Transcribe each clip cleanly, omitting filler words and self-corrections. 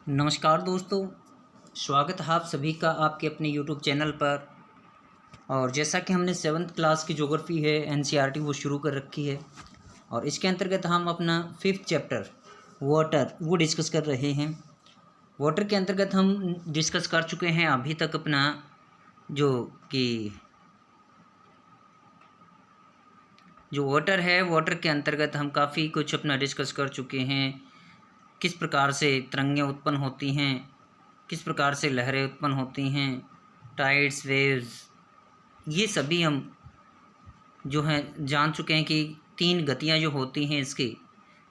नमस्कार दोस्तों, स्वागत है आप सभी का आपके अपने यूट्यूब चैनल पर। और जैसा कि हमने 7th क्लास की ज्योग्राफी है एनसीईआरटी वो शुरू कर रखी है और इसके अंतर्गत हम अपना 5th चैप्टर वाटर वो डिस्कस कर रहे हैं। वाटर के अंतर्गत हम डिस्कस कर चुके हैं अभी तक अपना जो वाटर है, वाटर के अंतर्गत हम काफ़ी कुछ अपना डिस्कस कर चुके हैं। किस प्रकार से तरंगें उत्पन्न होती हैं, किस प्रकार से लहरें उत्पन्न होती हैं, टाइड्स, वेव्स, ये सभी हम जो हैं जान चुके हैं कि 3 गतियाँ जो होती हैं इसकी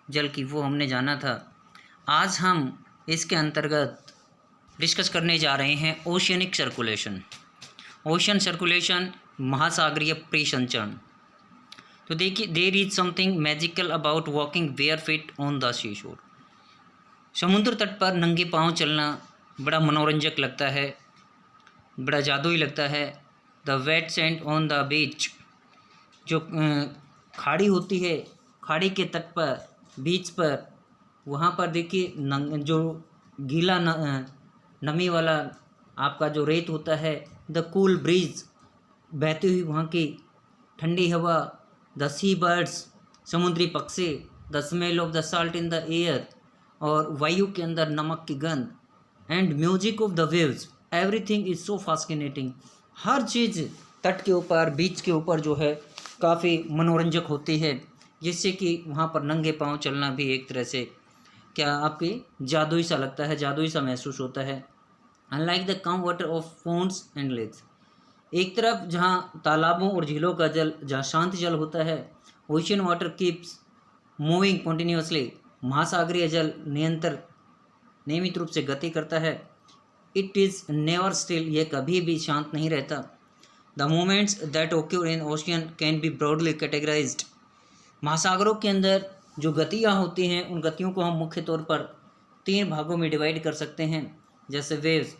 जल की, वो हमने जाना था। आज हम इसके अंतर्गत डिस्कस करने जा रहे हैं ओशियनिक सर्कुलेशन। ओशन सर्कुलेशन, महासागरीय परिसंचरण। तो देखिए, there is something magical about walking bare feet on the sea shore. समुद्र तट पर नंगे पांव चलना बड़ा मनोरंजक लगता है, बड़ा जादुई लगता है। The wet sand on the beach, जो खाड़ी होती है, खाड़ी के तट पर, बीच पर, वहाँ पर देखिए जो गीला नमी वाला आपका जो रेत होता है। द कूल ब्रीज, बहती हुई वहाँ की ठंडी हवा। द सी बर्ड्स, समुद्री पक्षी। The smell of the salt in the air, और वायु के अंदर नमक की गंध। And music of the waves, everything is so fascinating. हर चीज़ तट के ऊपर, बीच के ऊपर जो है काफ़ी मनोरंजक होती है, जिससे कि वहाँ पर नंगे पांव चलना भी एक तरह से क्या आपकी जादुई सा लगता है, जादुई सा महसूस होता है। Unlike the calm water of ponds and lakes, एक तरफ जहाँ तालाबों और झीलों का जल, जहाँ शांत जल होता है, ocean water keeps moving continuously, महासागरीय जल नियमित रूप से गति करता है। इट इज़ नेवर स्टिल, ये कभी भी शांत नहीं रहता। The movements that occur in ocean can be broadly categorized, महासागरों के अंदर जो गतियाँ होती हैं उन गतियों को हम मुख्य तौर पर 3 भागों में डिवाइड कर सकते हैं, जैसे वेव्स,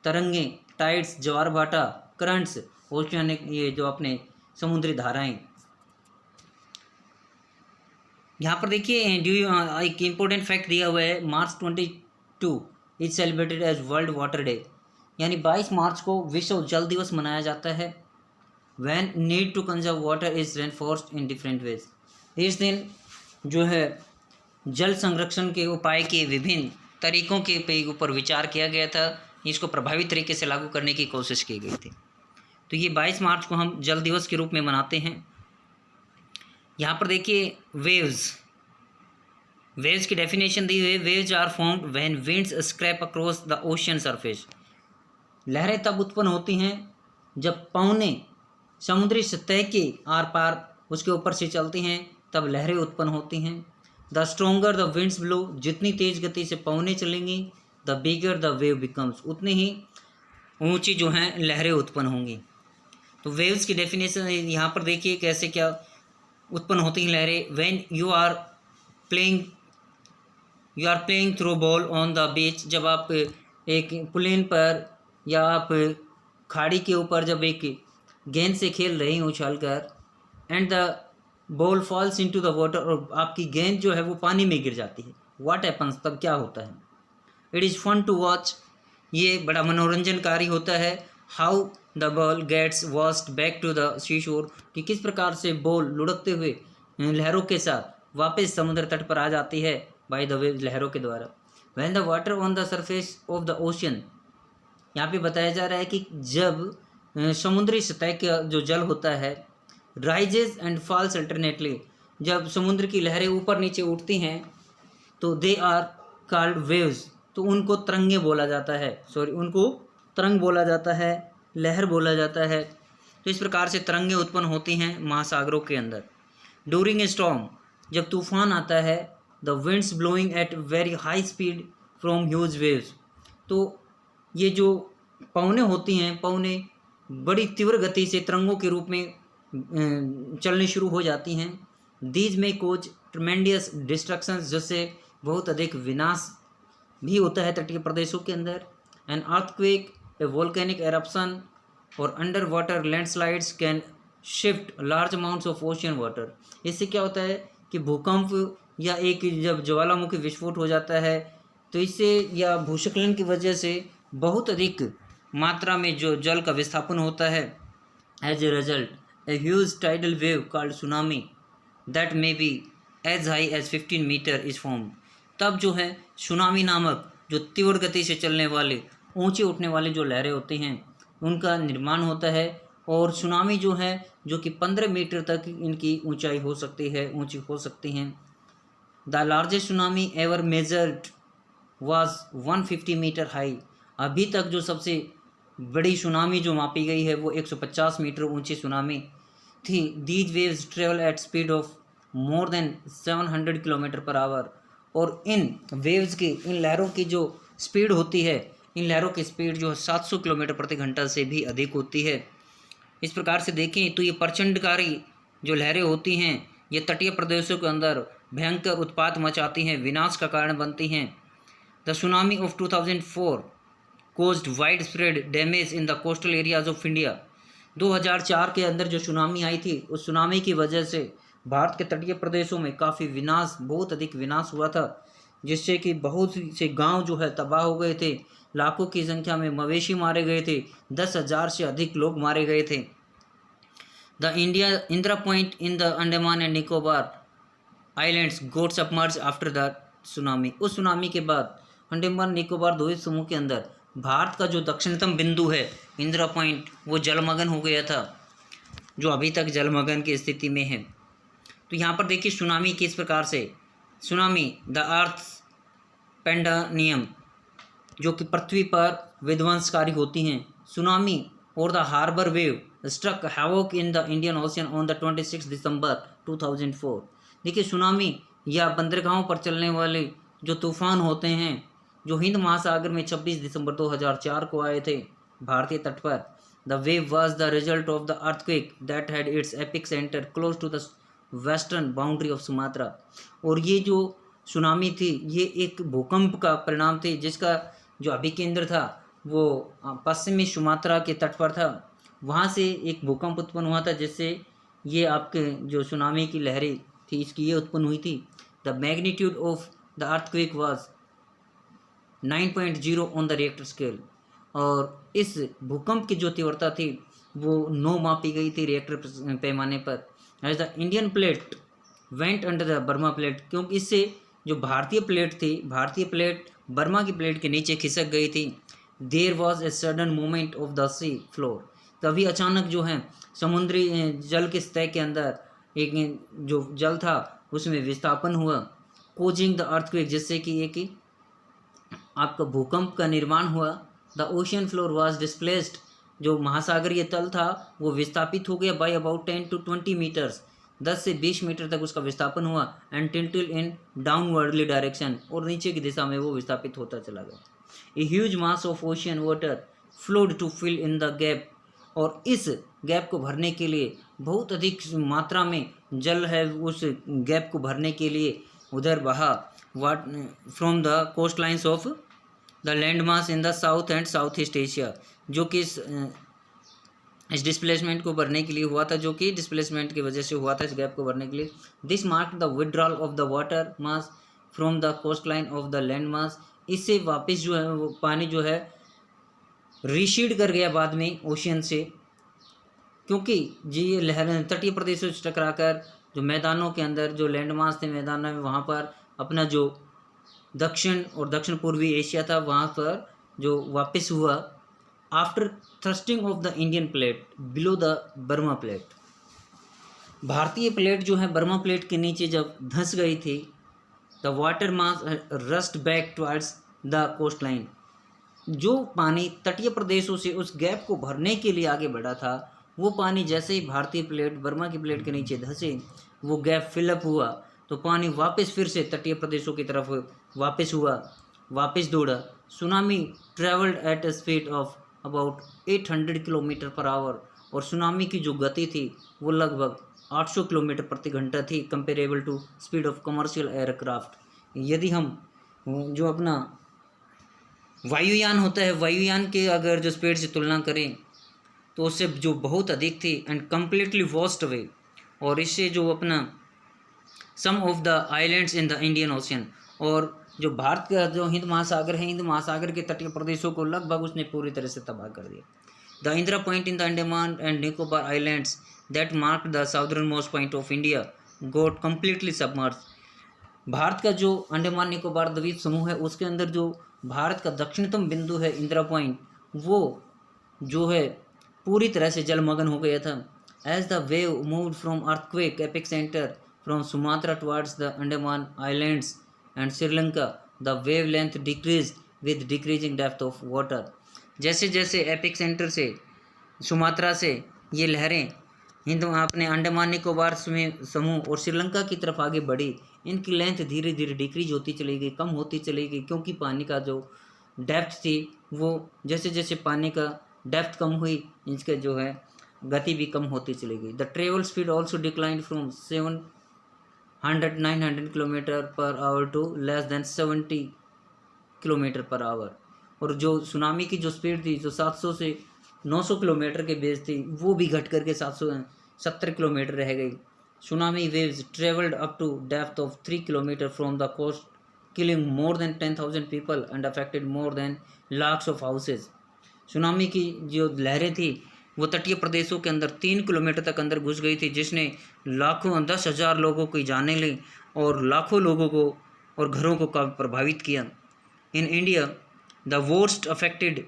तरंगें, टाइड्स, ज्वार भाटा, करंट्स, ओशियनिक, ये जो अपने समुद्री धाराएं। यहाँ पर देखिए एक इम्पोर्टेंट फैक्ट दिया हुआ है, March 22 is celebrated as world water day, यानी 22 मार्च को विश्व जल दिवस मनाया जाता है। When need to conserve water is reinforced in different ways, इस दिन जो है जल संरक्षण के उपाय के विभिन्न तरीकों के ऊपर विचार किया गया था, इसको प्रभावी तरीके से लागू करने की कोशिश की गई थी। तो ये 22 मार्च को हम जल दिवस के रूप में मनाते हैं। यहाँ पर देखिए वेव्स की डेफिनेशन दी हुई है। Waves are formed when winds scrape across the ocean surface, लहरें तब उत्पन्न होती हैं जब पवने समुद्री सतह के आर पार उसके ऊपर से चलती हैं, तब लहरें उत्पन्न होती हैं। The stronger the winds blow, जितनी तेज गति से पवने चलेंगी, the bigger the wave becomes, उतनी ही ऊंची जो हैं लहरें उत्पन्न होंगी। तो वेव्स की डेफिनेशन यहाँ पर देखिए कैसे क्या उत्पन्न होती हैं लहरें। When you are playing throw ball on the beach, जब आप एक प्लेन पर या आप खाड़ी के ऊपर जब एक गेंद से खेल रहे हैं उछाल कर, and the ball falls into the water, और आपकी गेंद जो है वो पानी में गिर जाती है। व्हाट हैपन्स, तब क्या होता है। It is fun to watch, ये बड़ा मनोरंजनकारी होता है। How the ball gets washed back to the sea shore, कि किस प्रकार से बॉल लुढ़कते हुए लहरों के साथ वापस समुद्र तट पर आ जाती है बाय द वेव, लहरों के द्वारा। When the water on the surface of the ocean, यहाँ पे बताया जा रहा है कि जब समुद्री सतह का जो जल होता है, राइजेज एंड फॉल्स अल्टरनेटली, जब समुद्र की लहरें ऊपर नीचे उठती हैं तो दे आर कॉल्ड वेव्स, तो उनको तरंगे बोला जाता है, उनको तरंग बोला जाता है, लहर बोला जाता है। तो इस प्रकार से तरंगें उत्पन्न होती हैं महासागरों के अंदर। ड्यूरिंग ए स्टॉर्म, जब तूफान आता है, the winds blowing at very high speed from huge waves, तो ये जो पवनें होती हैं, पवनें बड़ी तीव्र गति से तरंगों के रूप में चलनी शुरू हो जाती हैं। दीज में कोज ट्रमेंडियस डिस्ट्रक्शंस, जिससे बहुत अधिक विनाश भी होता है तटीय प्रदेशों के अंदर। An earthquake, a volcanic eruption और under water landslides can shift large amounts of ocean water. इससे क्या होता है कि भूकंप या एक जब ज्वालामुखी विस्फोट हो जाता है तो इससे या भूस्खलन की वजह से बहुत अधिक मात्रा में जो जल का विस्थापन होता है, as a result a huge tidal wave called tsunami that may be as high as 15 metre is form. तब जो है सुनामी नामक जो तीव्र गति से चलने वाले ऊंचे उठने वाले जो लहरें होती हैं उनका निर्माण होता है। और सुनामी जो है जो कि 15 मीटर तक इनकी ऊंचाई हो सकती है, ऊंची हो सकती हैं। The largest tsunami ever measured was 150 metre high. अभी तक जो सबसे बड़ी सुनामी जो मापी गई है वो 150 मीटर ऊंची सुनामी थी। These waves travel at speed of more than 700 kilometre per hour. और इन वेव्स की, इन लहरों की जो स्पीड होती है, इन लहरों की स्पीड जो है 700 किलोमीटर प्रति घंटा से भी अधिक होती है। इस प्रकार से देखें तो ये प्रचंडकारी जो लहरें होती हैं ये तटीय प्रदेशों के अंदर भयंकर उत्पात मचाती हैं, विनाश का कारण बनती हैं। The tsunami of 2004 caused widespread damage in the coastal areas of India. 2004 के अंदर जो सुनामी आई थी, उस सुनामी की वजह से भारत के तटीय प्रदेशों में काफ़ी विनाश, बहुत अधिक विनाश हुआ था, जिससे कि बहुत से गांव जो है तबाह हो गए थे, लाखों की संख्या में मवेशी मारे गए थे, 10,000 से अधिक लोग मारे गए थे। The Indira Point in the Andaman and Nicobar islands got submerge after the tsunami. उस सुनामी के बाद अंडमान निकोबार द्वीप समूह के अंदर भारत का जो दक्षिणतम बिंदु है इंदिरा पॉइंट, वो जलमग्न हो गया था, जो अभी तक जलमग्न की स्थिति में है। तो यहाँ पर देखिए सुनामी किस प्रकार से, सुनामी द अर्थ पेंडानियम जो कि पृथ्वी पर विध्वंसकारी होती हैं। सुनामी और the harbour wave struck havoc in the Indian ocean on the 26 December 2004। देखिए सुनामी या बंदरगाहों पर चलने वाले जो तूफान होते हैं जो हिंद महासागर में 26 दिसंबर 2004 को आए थे भारतीय तट पर। The wave was the result of the earthquake that had its epicentre close to the western boundary of Sumatra. और ये जो सुनामी थी ये एक भूकंप का परिणाम थे, जिसका जो अभिकेंद्र था वो पश्चिमी सुमात्रा के तट पर था। वहाँ से एक भूकंप उत्पन्न हुआ था, जिससे ये आपके जो सुनामी की लहरें थी इसकी ये उत्पन्न हुई थी। The magnitude of the earthquake was 9.0 on the Richter scale. और इस भूकंप की जो तीव्रता थी वो 9 मापी गई थी रिएक्टर पैमाने पर। As the Indian plate went under the Burma plate, क्योंकि इससे जो भारतीय प्लेट थी, भारतीय प्लेट बर्मा की प्लेट के नीचे खिसक गई थी। There was a sudden movement of the sea floor. तभी अचानक जो है समुद्री जल के सतह के अंदर एक जो जल था उसमें विस्थापन हुआ, कोजिंग द अर्थक्वेक, जिससे कि एक आपका भूकंप का निर्माण हुआ। The ocean floor was displaced, जो महासागरीय तल था वो विस्थापित हो गया बाय अबाउट 10 to 20 मीटर्स, 10 से 20 मीटर तक उसका विस्थापन हुआ। एंड टिल्टेड इन डाउनवर्डली डायरेक्शन, और नीचे की दिशा में वो विस्थापित होता चला गया। A huge mass of ocean water flowed to fill in the gap, और इस गैप को भरने के लिए बहुत अधिक मात्रा में जल है उस गैप को भरने के लिए उधर बहा what from the coast lines of the land mass in the south and south east Asia, जो कि इस डिस्प्लेसमेंट को भरने के लिए हुआ था, जो कि डिस्प्लेसमेंट की वजह से हुआ था इस गैप को भरने के लिए। This mark the withdrawal of the water mass from the coastline of the land mass. इससे वापस जो है वो पानी जो है रिसीड कर गया बाद में ओशियन से, क्योंकि ये लहरें तटीय प्रदेशों से टकराकर जो मैदानों के अंदर जो लैंड मास थे मैदानों में, वहाँ पर अपना जो दक्षिण और दक्षिण पूर्वी एशिया था वहाँ पर जो वापस हुआ after thrusting of the Indian plate below the Burma plate. भारतीय प्लेट जो है बर्मा प्लेट के नीचे जब धंस गई थी, the water mass rushed back towards the coastline. जो पानी तटीय प्रदेशों से उस गैप को भरने के लिए आगे बढ़ा था, वो पानी जैसे ही भारतीय प्लेट बर्मा की प्लेट के नीचे धंसे, वो गैप फिलअप हुआ, तो पानी वापस फिर से तटीय प्रदेशों की तरफ वापस हुआ, वापस दौड़ा। Tsunami travelled at a speed of about 800 kilometre per hour, और सुनामी की जो गति थी वो लगभग 800 किलोमीटर प्रति घंटा थी, comparable to speed of commercial aircraft. यदि हम जो अपना वायुयान होता है, वायुयान के अगर जो स्पीड से तुलना करें तो उससे जो बहुत अधिक थी एंड कम्प्लीटली वॉस्ट अवे। और इससे जो अपना some of the islands in the Indian ocean, और जो भारत का जो हिंद महासागर है, हिंद महासागर के तटीय प्रदेशों को लगभग उसने पूरी तरह से तबाह कर दिया। The Indira Point in the Andaman and Nicobar islands that mark the southern most point of India got completely submerge. Bharat का जो अंडमान निकोबार द्वीप समूह है उसके अंदर जो भारत का दक्षिणतम बिंदु है इंदिरा पॉइंट, वो जो है पूरी तरह से जलमग्न हो गया था। As the wave moved from earthquake epicentre from Sumatra towards the Andaman islands and Sri Lanka, the wavelength decrease with decreasing depth of water. जैसे जैसे एपिक सेंटर से, सुमात्रा से ये लहरें हिंद अपने अंडमान निकोबार समूह और श्रीलंका की तरफ आगे बढ़ी, इनकी लेंथ धीरे धीरे डिक्रीज होती चली गई, कम होती चली गई, क्योंकि पानी का जो डेप्थ थी वो जैसे जैसे पानी का डेप्थ कम हुई, इसके जो है गति भी कम होती चली गई। The travel speed also declined from 700-900 kilometre per hour to less than 70 kilometre per hour. और जो सुनामी की जो स्पीड थी, जो 700 से 900 किलोमीटर के बेस थी, वो भी घट करके 770 किलोमीटर रह गई। Tsunami waves travelled up to depth of 3 kilometre from the coast, killing more than 10,000 people and affected more than lakhs of houses. Tsunami की जो लहरें थी वो तटीय प्रदेशों के अंदर 3 किलोमीटर तक अंदर घुस गई थी, जिसने लाखों 10,000 लोगों की जानें ली और लाखों लोगों को और घरों को काफ़ी प्रभावित किया। In India the worst affected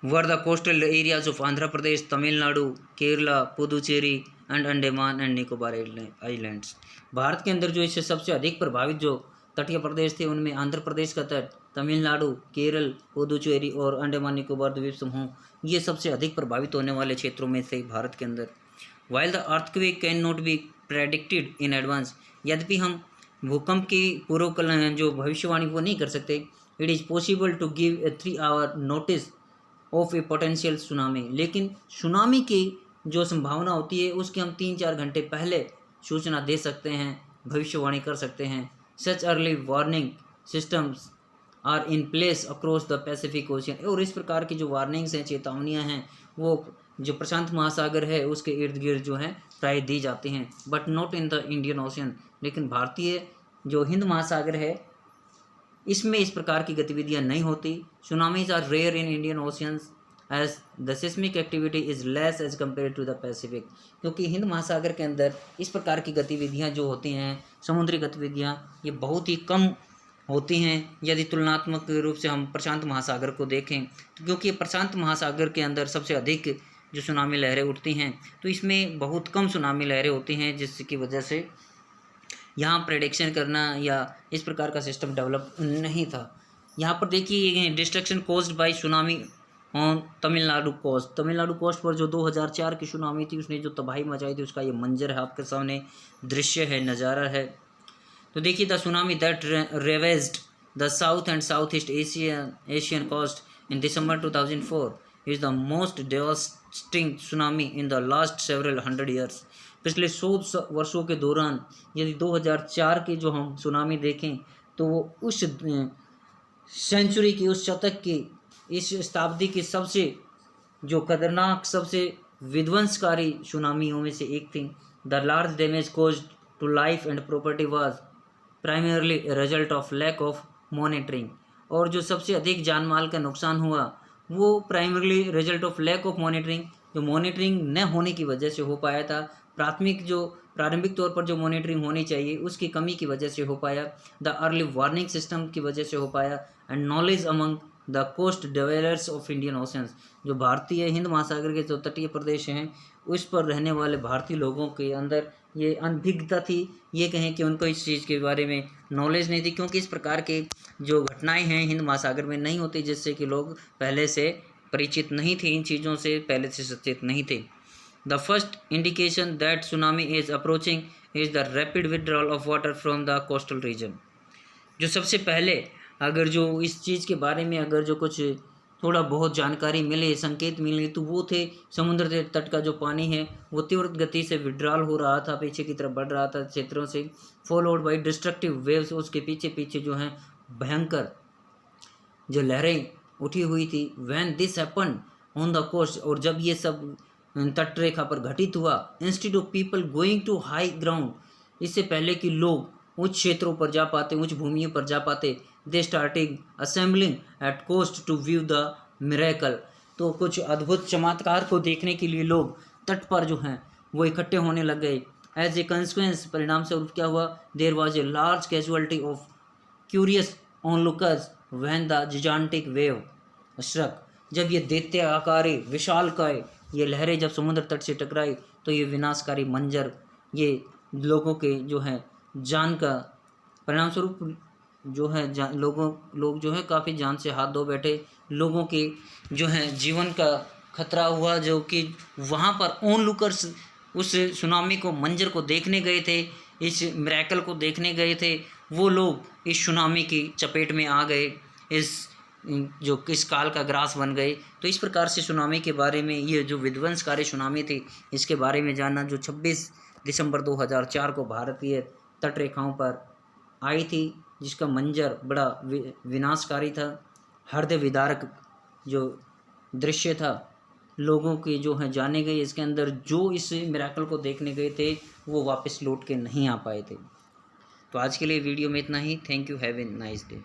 were the coastal areas of Andhra Pradesh, Tamil Nadu, Kerala, Puducherry and Andaman and Nicobar islands. Bharat के अंदर जो इससे सबसे अधिक प्रभावित जो तटीय प्रदेश थे उनमें आंध्र प्रदेश का तट, तमिलनाडु, केरल, पुदुचेरी और अंडमान निकोबार द्वीप समूह, ये सबसे अधिक प्रभावित होने वाले क्षेत्रों में से भारत के अंदर। While the earthquake can not be predicted in advance, यद्यपि हम भूकंप की पूर्व जो भविष्यवाणी वो नहीं कर सकते, it is possible to give a 3 hour notice of a potential tsunami, लेकिन सुनामी की जो संभावना होती है उसके हम 3-4 घंटे पहले सूचना दे सकते हैं, भविष्यवाणी कर सकते हैं। Such early warning systems are in place across the Pacific ocean, और इस प्रकार की जो वार्निंग्स हैं, चेतावनियां हैं, वो जो प्रशांत महासागर है उसके इर्द गिर्द जो है प्राय दी जाती हैं, but not in the Indian ocean. लेकिन भारतीय जो हिंद महासागर है इसमें इस प्रकार की गतिविधियां नहीं होती। Tsunamis are rare in Indian oceans as the seismic activity is less as compare to the Pacific, क्योंकि हिंद महासागर के अंदर इस प्रकार की गतिविधियां जो होती हैं, समुद्री गतिविधियां, ये बहुत ही कम होती हैं यदि तुलनात्मक रूप से हम प्रशांत महासागर को देखें, तो क्योंकि प्रशांत महासागर के अंदर सबसे अधिक जो सुनामी लहरें उठती हैं, तो इसमें बहुत कम सुनामी लहरें होती हैं, जिसकी वजह से यहाँ प्रेडिक्शन करना या इस प्रकार का सिस्टम डेवलप नहीं था। यहाँ पर देखिए destruction caused by tsunami on Tamil Nadu coast पर जो 2004 की सुनामी थी उसने जो तबाही मचाई थी, उसका ये मंजर है आपके सामने, दृश्य है, नज़ारा है। तो देखिए the tsunami that ravaged the south and south east Asian coast in December 2004 is the most devastating tsunami in the last several 100 years. पिछले 100 वर्षों के दौरान यदि 2004 की जो हम सुनामी देखें तो वो उस सेंचुरी की, उस शतक की, इस शताब्दी की सबसे जो खतरनाक, सबसे विध्वंसकारी सुनामियों में से एक थी। The large damage caused to life and property was primarily result of lack of monitoring, और जो सबसे अधिक जान माल का नुकसान हुआ वो primarily result of lack of monitoring, जो मॉनिटरिंग न होने की वजह से हो पाया था। प्रारंभिक तौर पर जो मॉनिटरिंग होनी चाहिए उसकी कमी की वजह से हो पाया। द अर्ली वार्निंग सिस्टम की वजह से हो पाया। And knowledge among the coast developers of Indian oceans, जो भारतीय हिंद महासागर के जो तटीय प्रदेश हैं उस पर रहने वाले भारतीय लोगों के अंदर ये अनभिज्ञता थी, ये कहें कि उनको इस चीज़ के बारे में नॉलेज नहीं थी, क्योंकि इस प्रकार के जो घटनाएं हैं हिंद महासागर में नहीं होती, जिससे कि लोग पहले से परिचित नहीं थे, इन चीज़ों से पहले से सचेत नहीं थे। The first indication that tsunami is approaching is the rapid withdrawal of water from the coastal region. जो सबसे पहले अगर जो इस चीज़ के बारे में अगर जो कुछ थोड़ा बहुत जानकारी मिले, संकेत मिले, तो वो थे समुद्र तट का जो पानी है वो तीव्र गति से विड्रॉल हो रहा था, पीछे की तरफ बढ़ रहा था क्षेत्रों से, फॉलोड बाय डिस्ट्रक्टिव वेव्स, उसके पीछे पीछे जो हैं भयंकर जो लहरें उठी हुई थी। When this happen on the coast, और जब ये सब तटरेखा पर घटित हुआ, instead of people going to high ground, इससे पहले कि लोग उच्च क्षेत्रों पर जा पाते, उच्च भूमियों पर जा पाते। They starting assembling at coast to view the miracle. तो कुछ अद्भुत चमत्कार को देखने के लिए लोग तट पर जो हैं वो इकट्ठे होने लग गए। एज ए कंसिक्वेंस, परिणाम स्वरूप क्या हुआ, there was a large casualty of curious onlookers when the gigantic wave struck. जब ये दैत्य आकारी विशालकाय ये लहरें जब समुद्र तट से टकराई तो ये विनाशकारी मंजर, ये लोगों के जो है जान का परिणाम स्वरूप जो है लोग जो है काफ़ी जान से हाथ धो बैठे। लोगों के जो है जीवन का खतरा हुआ, जो कि वहाँ पर ओन लुकर्स उस सुनामी को मंजर को देखने गए थे, इस मिरेकल को देखने गए थे, वो लोग इस सुनामी की चपेट में आ गए, इस काल का ग्रास बन गए। तो इस प्रकार से सुनामी के बारे में, ये जो विध्वंसकारी सुनामी थी इसके बारे में जानना, जो 26 दिसंबर 2004 को भारतीय तट रेखाओं पर आई थी, जिसका मंजर बड़ा विनाशकारी था, हृदय विदारक जो दृश्य था, लोगों के जो हैं जाने गए। इसके अंदर जो इस मिरेकल को देखने गए थे वो वापस लौट के नहीं आ पाए थे। तो आज के लिए वीडियो में इतना ही। Thank you, have a nice day.